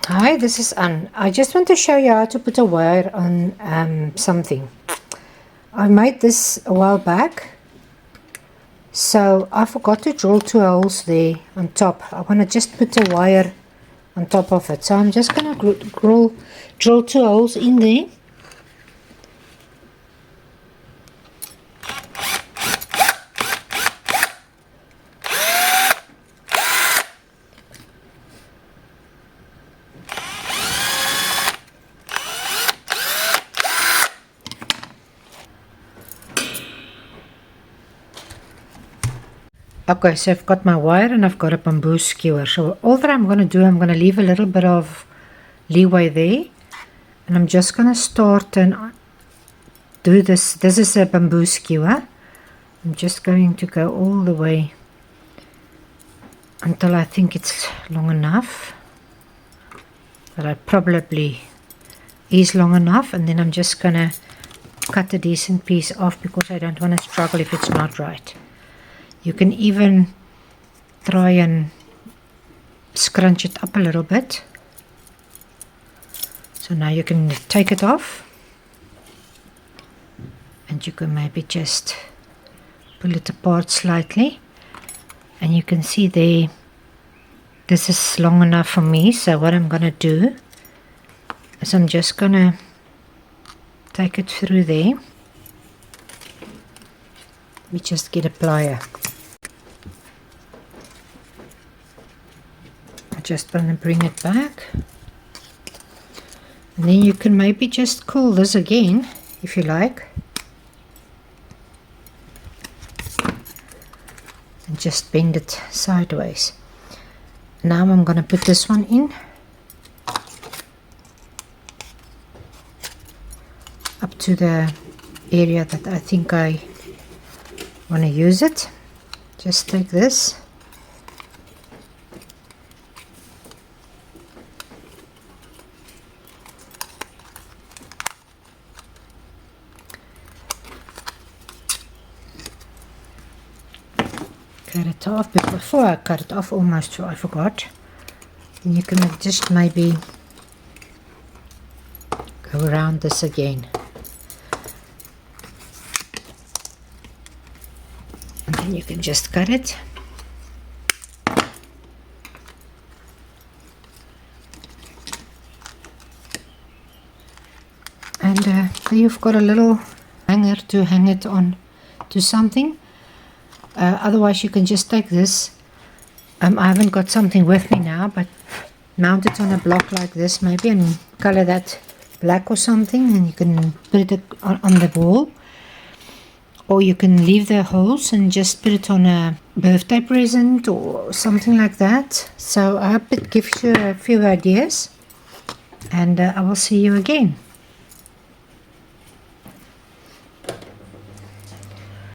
Hi, this is Anne. I just want to show you how to put a wire on something. I made this a while back, so I forgot to drill 2 holes there on top. I want to just put a wire on top of it, so I'm just going to drill 2 holes in there. Okay, so I've got my wire and I've got a bamboo skewer. So all that I'm going to do, I'm going to leave a little bit of leeway there. And I'm just going to start and do this. This is a bamboo skewer. I'm just going to go all the way until I think it's long enough. But I probably is long enough. And then I'm just going to cut a decent piece off because I don't want to struggle if it's not right. You can even try and scrunch it up a little bit. So now you can take it off. And you can maybe just pull it apart slightly. And you can see there, this is long enough for me. So what I'm going to do is I'm just going to take it through there. Let me just get a plier. Just going to bring it back, and then you can maybe just cool this again if you like, and just bend it sideways. Now I'm going to put this one in up to the area that I think I want to use it. Just take this. Cut it off. Before I cut it off, almost I forgot. And you can just maybe go around this again. And then you can just cut it. And you've got a little hanger to hang it on to something. Otherwise you can just take this. I haven't got something with me now, but mount it on a block like this maybe and color that black or something, and you can put it on the wall, or you can leave the holes and just put it on a birthday present or something like that. So I hope it gives you a few ideas, and I will see you again.